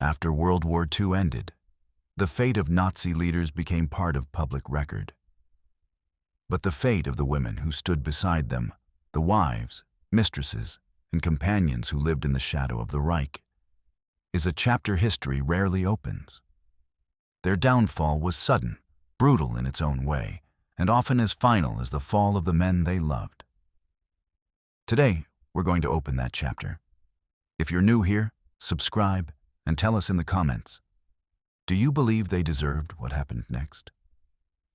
After World War II ended, the fate of Nazi leaders became part of public record. But the fate of the women who stood beside them, the wives, mistresses, and companions who lived in the shadow of the Reich, is a chapter history rarely opens. Their downfall was sudden, brutal in its own way, and often as final as the fall of the men they loved. Today, we're going to open that chapter. If you're new here, subscribe and tell us in the comments, do you believe they deserved what happened next?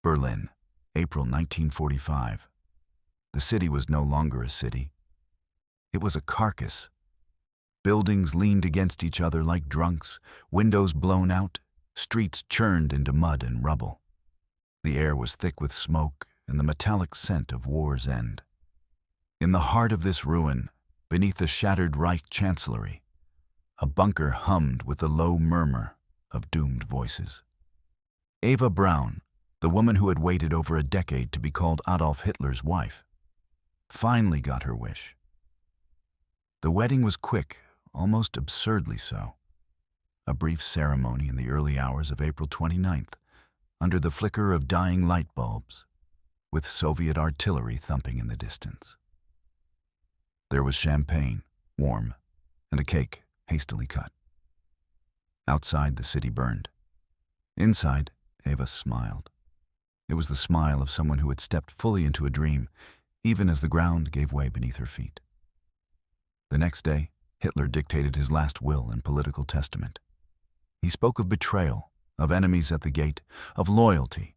Berlin, April 1945. The city was no longer a city. It was a carcass. Buildings leaned against each other like drunks, windows blown out, streets churned into mud and rubble. The air was thick with smoke and the metallic scent of war's end. In the heart of this ruin, beneath the shattered Reich chancellery, a bunker hummed with the low murmur of doomed voices. Eva Braun, the woman who had waited over a decade to be called Adolf Hitler's wife, finally got her wish. The wedding was quick, almost absurdly so. A brief ceremony in the early hours of April 29th, under the flicker of dying light bulbs, with Soviet artillery thumping in the distance. There was champagne, warm, and a cake, hastily cut. Outside, the city burned. Inside, Eva smiled. It was the smile of someone who had stepped fully into a dream, even as the ground gave way beneath her feet. The next day, Hitler dictated his last will and political testament. He spoke of betrayal, of enemies at the gate, of loyalty.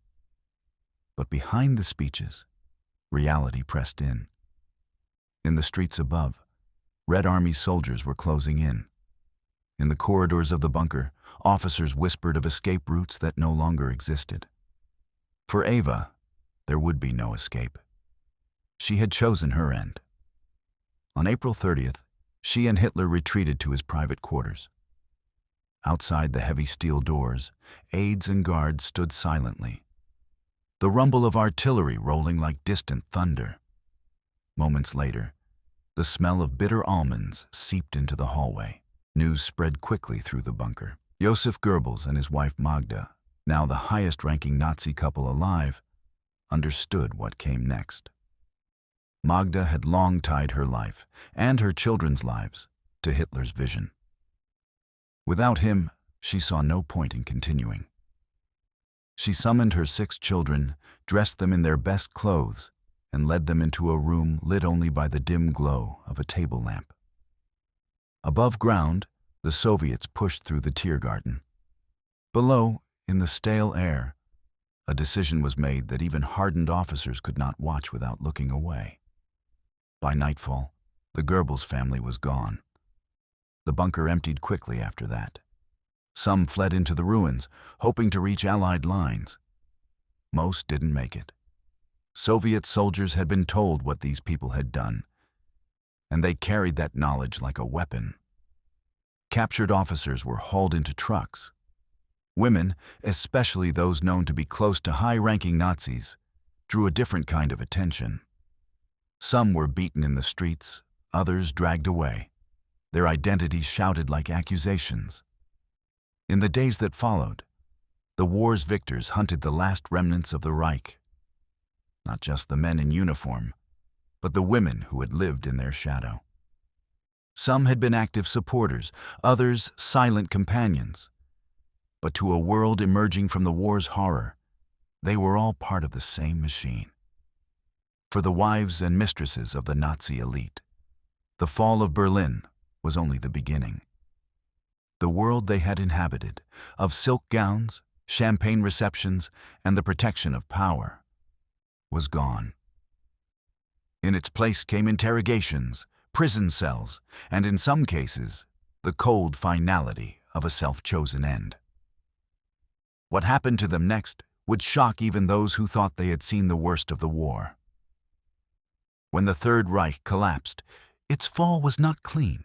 But behind the speeches, reality pressed in. In the streets above, Red Army soldiers were closing in. In the corridors of the bunker, officers whispered of escape routes that no longer existed. For Eva, there would be no escape. She had chosen her end. On April 30th, she and Hitler retreated to his private quarters. Outside the heavy steel doors, aides and guards stood silently, the rumble of artillery rolling like distant thunder. Moments later, the smell of bitter almonds seeped into the hallway. News spread quickly through the bunker. Joseph Goebbels and his wife Magda, now the highest-ranking Nazi couple alive, understood what came next. Magda had long tied her life, and her children's lives, to Hitler's vision. Without him, she saw no point in continuing. She summoned her 6 children, dressed them in their best clothes, and led them into a room lit only by the dim glow of a table lamp. Above ground, the Soviets pushed through the Tiergarten. Below, in the stale air, a decision was made that even hardened officers could not watch without looking away. By nightfall, the Goebbels family was gone. The bunker emptied quickly after that. Some fled into the ruins, hoping to reach Allied lines. Most didn't make it. Soviet soldiers had been told what these people had done, and they carried that knowledge like a weapon. Captured officers were hauled into trucks. Women, especially those known to be close to high-ranking Nazis, drew a different kind of attention. Some were beaten in the streets, others dragged away. Their identities shouted like accusations. In the days that followed, the war's victors hunted the last remnants of the Reich. Not just the men in uniform, but the women who had lived in their shadow. Some had been active supporters, others silent companions. But to a world emerging from the war's horror, they were all part of the same machine. For the wives and mistresses of the Nazi elite, the fall of Berlin was only the beginning. The world they had inhabited, of silk gowns, champagne receptions, and the protection of power, was gone. In its place came interrogations, prison cells, and in some cases, the cold finality of a self-chosen end. What happened to them next would shock even those who thought they had seen the worst of the war. When the Third Reich collapsed, its fall was not clean.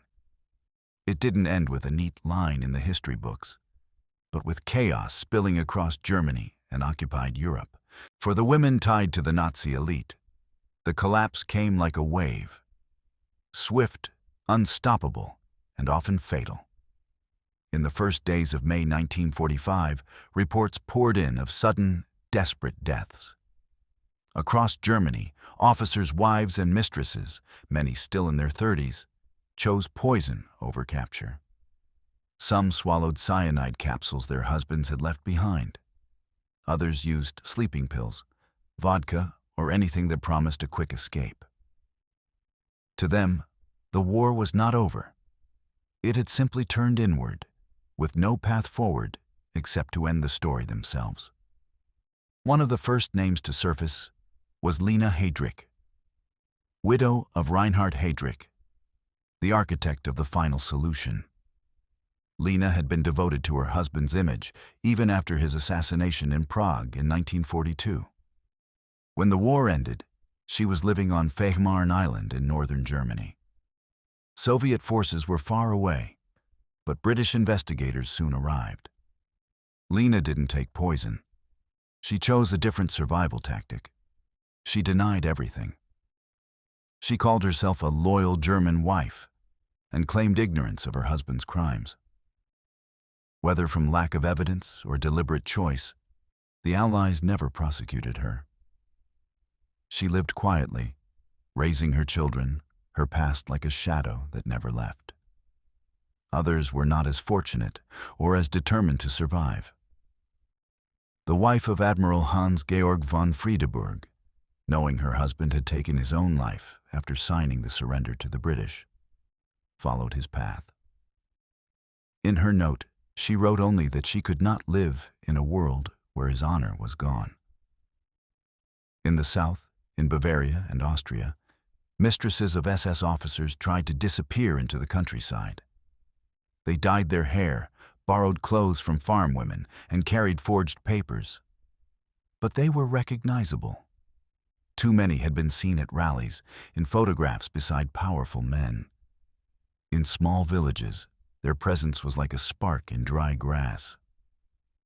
It didn't end with a neat line in the history books, but with chaos spilling across Germany and occupied Europe. For the women tied to the Nazi elite, the collapse came like a wave, swift, unstoppable, and often fatal. In the first days of May 1945, reports poured in of sudden, desperate deaths. Across Germany, officers' wives and mistresses, many still in their 30s, chose poison over capture. Some swallowed cyanide capsules their husbands had left behind. Others used sleeping pills, vodka, or anything that promised a quick escape. To them, the war was not over. It had simply turned inward, with no path forward except to end the story themselves. One of the first names to surface was Lena Heydrich, widow of Reinhard Heydrich, the architect of the final solution. Lena had been devoted to her husband's image even after his assassination in Prague in 1942. When the war ended, she was living on Fehmarn Island in northern Germany. Soviet forces were far away, but British investigators soon arrived. Lena didn't take poison. She chose a different survival tactic. She denied everything. She called herself a loyal German wife and claimed ignorance of her husband's crimes. Whether from lack of evidence or deliberate choice, the Allies never prosecuted her. She lived quietly, raising her children, her past like a shadow that never left. Others were not as fortunate or as determined to survive. The wife of Admiral Hans-Georg von Friedeburg, knowing her husband had taken his own life after signing the surrender to the British, followed his path. In her note, she wrote only that she could not live in a world where his honor was gone. In the south, in Bavaria and Austria, mistresses of SS officers tried to disappear into the countryside. They dyed their hair, borrowed clothes from farm women, and carried forged papers. But they were recognizable. Too many had been seen at rallies, in photographs beside powerful men. In small villages, their presence was like a spark in dry grass.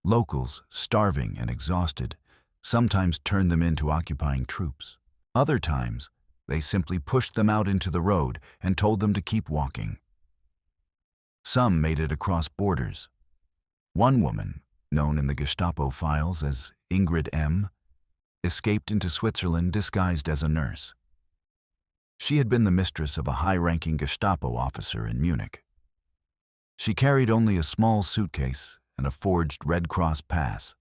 Locals, starving and exhausted, sometimes turned them into occupying troops. Other times, they simply pushed them out into the road and told them to keep walking. Some made it across borders. One woman, known in the Gestapo files as Ingrid M., escaped into Switzerland disguised as a nurse. She had been the mistress of a high-ranking Gestapo officer in Munich. She carried only a small suitcase and a forged Red Cross pass.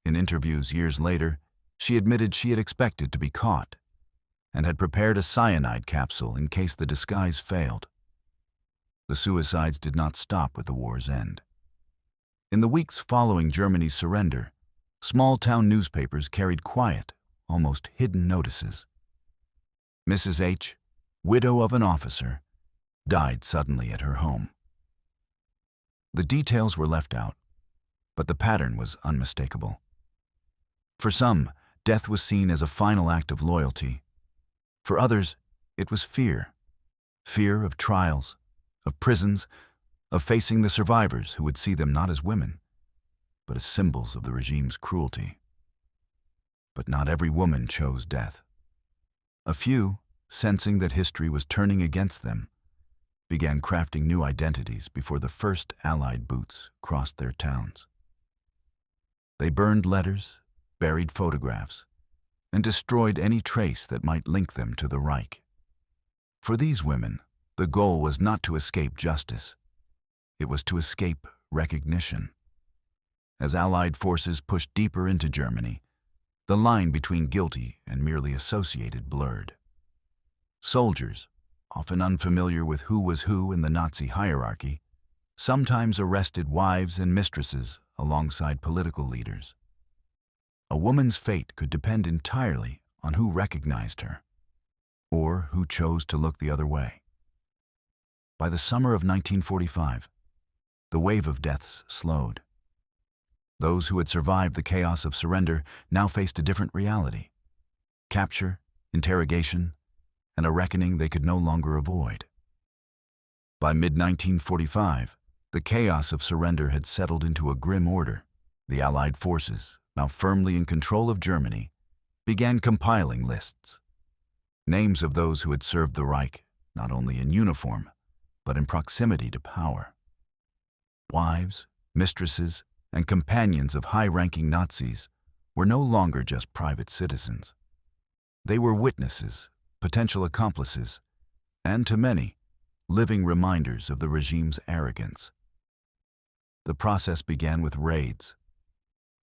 In interviews years later, she admitted she had expected to be caught and had prepared a cyanide capsule in case the disguise failed. The suicides did not stop with the war's end. In the weeks following Germany's surrender, small-town newspapers carried quiet, almost hidden notices. Mrs. H., widow of an officer, died suddenly at her home. The details were left out, but the pattern was unmistakable. For some, death was seen as a final act of loyalty. For others, it was fear. Fear of trials, of prisons, of facing the survivors who would see them not as women, but as symbols of the regime's cruelty. But not every woman chose death. A few, sensing that history was turning against them, began crafting new identities before the first Allied boots crossed their towns. They burned letters, buried photographs, and destroyed any trace that might link them to the Reich. For these women, the goal was not to escape justice. It was to escape recognition. As Allied forces pushed deeper into Germany, the line between guilty and merely associated blurred. Soldiers, often unfamiliar with who was who in the Nazi hierarchy, sometimes arrested wives and mistresses alongside political leaders. A woman's fate could depend entirely on who recognized her, or who chose to look the other way. By the summer of 1945, the wave of deaths slowed. Those who had survived the chaos of surrender now faced a different reality: capture, interrogation, and a reckoning they could no longer avoid. By mid-1945, the chaos of surrender had settled into a grim order. The Allied forces, now firmly in control of Germany, began compiling lists. Names of those who had served the Reich, not only in uniform, but in proximity to power. Wives, mistresses, and companions of high-ranking Nazis were no longer just private citizens. They were witnesses, potential accomplices, and to many, living reminders of the regime's arrogance. The process began with raids.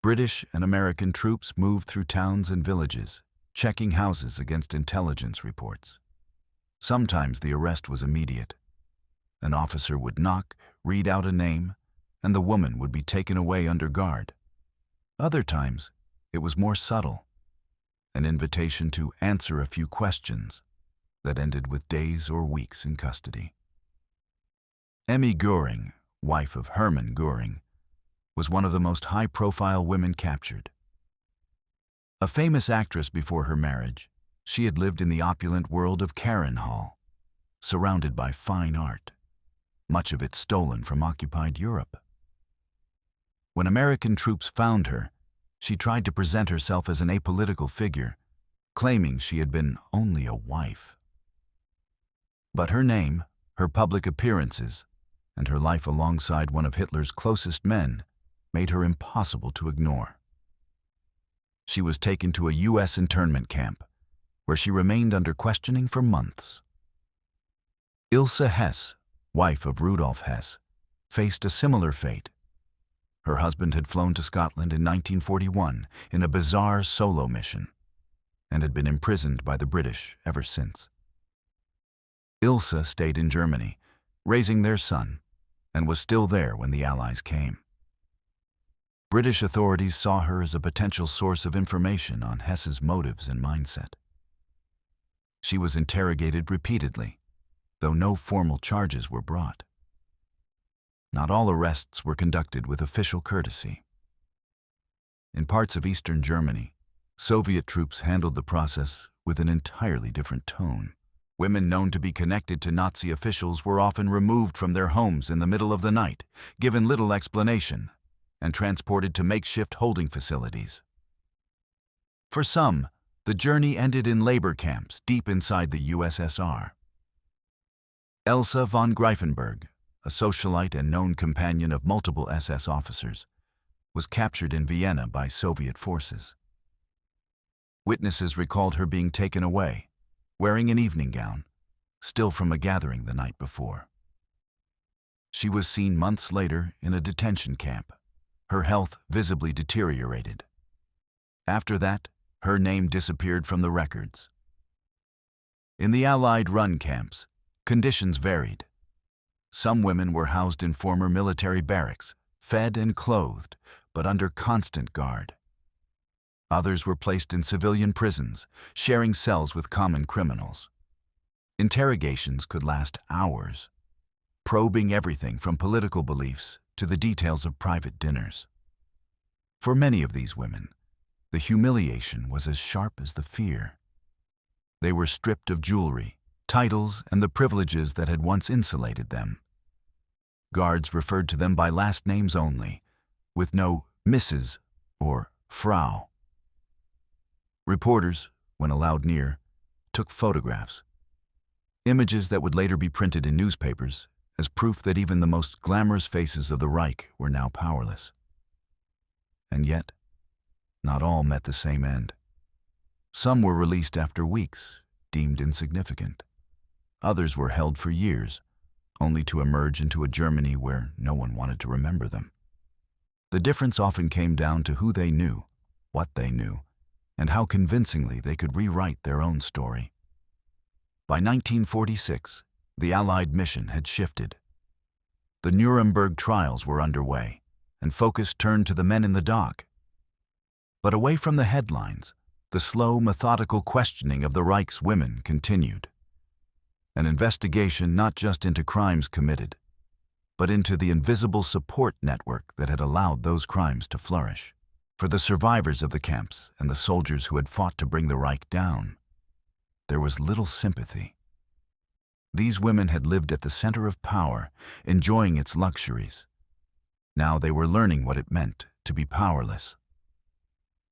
British and American troops moved through towns and villages, checking houses against intelligence reports. Sometimes the arrest was immediate. An officer would knock, read out a name, and the woman would be taken away under guard. Other times, it was more subtle, an invitation to answer a few questions that ended with days or weeks in custody. Emmy Goering, wife of Hermann Goering, was one of the most high-profile women captured. A famous actress before her marriage, she had lived in the opulent world of Karen Hall, surrounded by fine art, much of it stolen from occupied Europe. When American troops found her, she tried to present herself as an apolitical figure, claiming she had been only a wife. But her name, her public appearances, and her life alongside one of Hitler's closest men made her impossible to ignore. She was taken to a U.S. internment camp, where she remained under questioning for months. Ilse Hess, wife of Rudolf Hess, faced a similar fate. Her husband had flown to Scotland in 1941 in a bizarre solo mission, and had been imprisoned by the British ever since. Ilse stayed in Germany, raising their son, and was still there when the Allies came. British authorities saw her as a potential source of information on Hess's motives and mindset. She was interrogated repeatedly, though no formal charges were brought. Not all arrests were conducted with official courtesy. In parts of Eastern Germany, Soviet troops handled the process with an entirely different tone. Women known to be connected to Nazi officials were often removed from their homes in the middle of the night, given little explanation, and transported to makeshift holding facilities. For some, the journey ended in labor camps deep inside the USSR. Elsa von Greifenberg, a socialite and known companion of multiple SS officers, was captured in Vienna by Soviet forces. Witnesses recalled her being taken away, wearing an evening gown, still from a gathering the night before. She was seen months later in a detention camp, her health visibly deteriorated. After that, her name disappeared from the records. In the Allied-run camps, conditions varied. Some women were housed in former military barracks, fed and clothed, but under constant guard. Others were placed in civilian prisons, sharing cells with common criminals. Interrogations could last hours, probing everything from political beliefs to the details of private dinners. For many of these women, the humiliation was as sharp as the fear. They were stripped of jewelry, titles, and the privileges that had once insulated them. Guards referred to them by last names only, with no Mrs. or Frau. Reporters, when allowed near, took photographs, images that would later be printed in newspapers as proof that even the most glamorous faces of the Reich were now powerless. And yet, not all met the same end. Some were released after weeks, deemed insignificant. Others were held for years, only to emerge into a Germany where no one wanted to remember them. The difference often came down to who they knew, what they knew, and how convincingly they could rewrite their own story. By 1946, the Allied mission had shifted. The Nuremberg trials were underway, and focus turned to the men in the dock. But away from the headlines, the slow, methodical questioning of the Reich's women continued. An investigation not just into crimes committed, but into the invisible support network that had allowed those crimes to flourish. For the survivors of the camps and the soldiers who had fought to bring the Reich down, there was little sympathy. These women had lived at the center of power, enjoying its luxuries. Now they were learning what it meant to be powerless.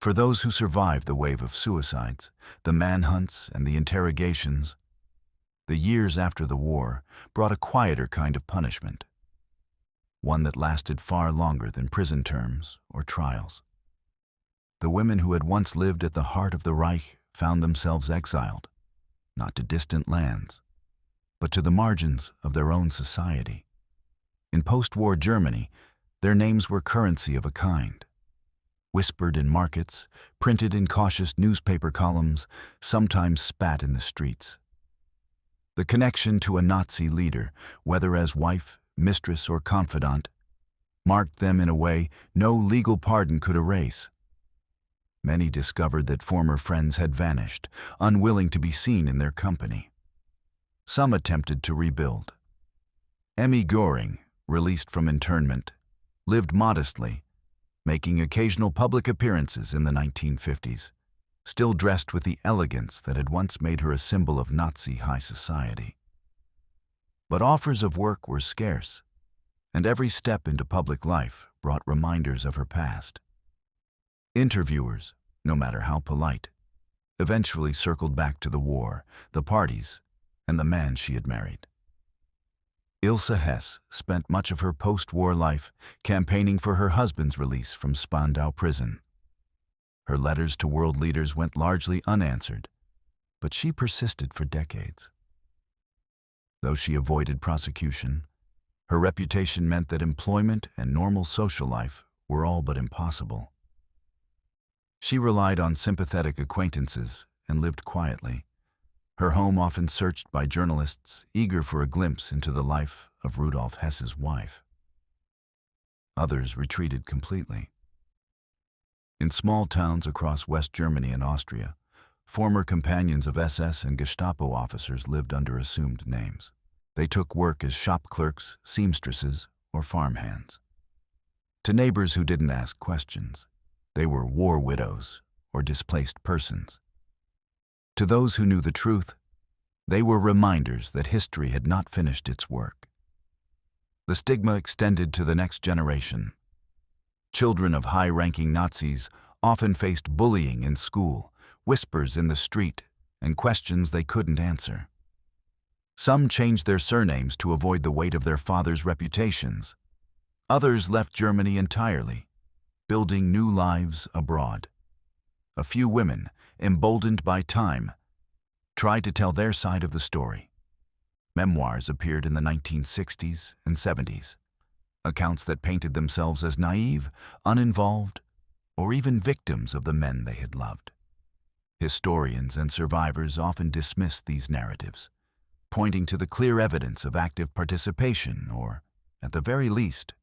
For those who survived the wave of suicides, the manhunts, and the interrogations, the years after the war brought a quieter kind of punishment. one that lasted far longer than prison terms or trials. The women who had once lived at the heart of the Reich found themselves exiled, not to distant lands, but to the margins of their own society. In post-war Germany, their names were currency of a kind. Whispered in markets, printed in cautious newspaper columns, sometimes spat in the streets. The connection to a Nazi leader, whether as wife, mistress, or confidant, marked them in a way no legal pardon could erase. Many discovered that former friends had vanished, unwilling to be seen in their company. Some attempted to rebuild. Emmy Goering, released from internment, lived modestly, making occasional public appearances in the 1950s, still dressed with the elegance that had once made her a symbol of Nazi high society. But offers of work were scarce, and every step into public life brought reminders of her past. Interviewers, no matter how polite, eventually circled back to the war, the parties, and the man she had married. Ilse Hess spent much of her post-war life campaigning for her husband's release from Spandau prison. Her letters to world leaders went largely unanswered, but she persisted for decades. Though she avoided prosecution, her reputation meant that employment and normal social life were all but impossible. She relied on sympathetic acquaintances and lived quietly, her home often searched by journalists eager for a glimpse into the life of Rudolf Hess's wife. Others retreated completely. In small towns across West Germany and Austria, former companions of SS and Gestapo officers lived under assumed names. They took work as shop clerks, seamstresses, or farmhands. To neighbors who didn't ask questions, they were war widows or displaced persons. To those who knew the truth, they were reminders that history had not finished its work. The stigma extended to the next generation. Children of high-ranking Nazis often faced bullying in school, whispers in the street, and questions they couldn't answer. Some changed their surnames to avoid the weight of their fathers' reputations. Others left Germany entirely, building new lives abroad. A few women, emboldened by time, tried to tell their side of the story. Memoirs appeared in the 1960s and 70s, accounts that painted themselves as naive, uninvolved, or even victims of the men they had loved. Historians and survivors often dismissed these narratives, pointing to the clear evidence of active participation or, at the very least,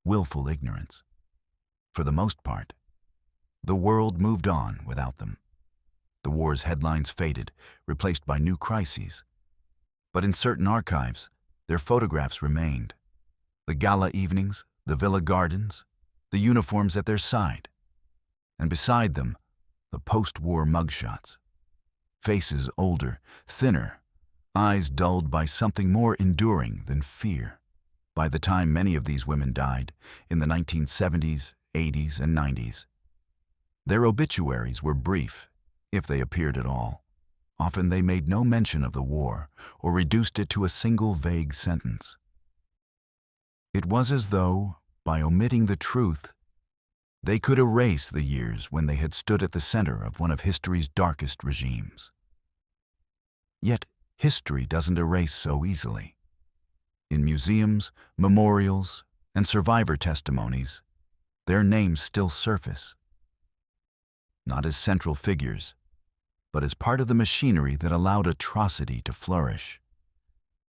willful ignorance. For the most part, the world moved on without them. The war's headlines faded, replaced by new crises. But in certain archives, their photographs remained. The gala evenings, the villa gardens, the uniforms at their side. And beside them, the post-war mugshots. Faces older, thinner, eyes dulled by something more enduring than fear. By the time many of these women died, in the 1970s, 80s, and 90s, their obituaries were brief, if they appeared at all. Often they made no mention of the war or reduced it to a single vague sentence. It was as though, by omitting the truth, they could erase the years when they had stood at the center of one of history's darkest regimes. Yet history doesn't erase so easily. In museums, memorials, and survivor testimonies, their names still surface. Not as central figures, but as part of the machinery that allowed atrocity to flourish.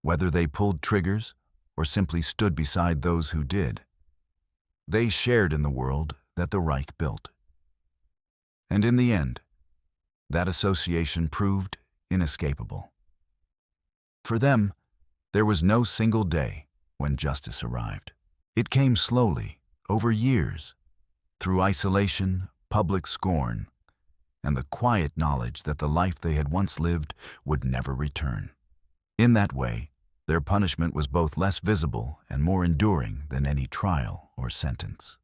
Whether they pulled triggers or simply stood beside those who did, they shared in the world that the Reich built. And in the end, that association proved inescapable. For them, there was no single day when justice arrived. It came slowly, over years, through isolation, public scorn, and the quiet knowledge that the life they had once lived would never return. In that way, their punishment was both less visible and more enduring than any trial or sentence.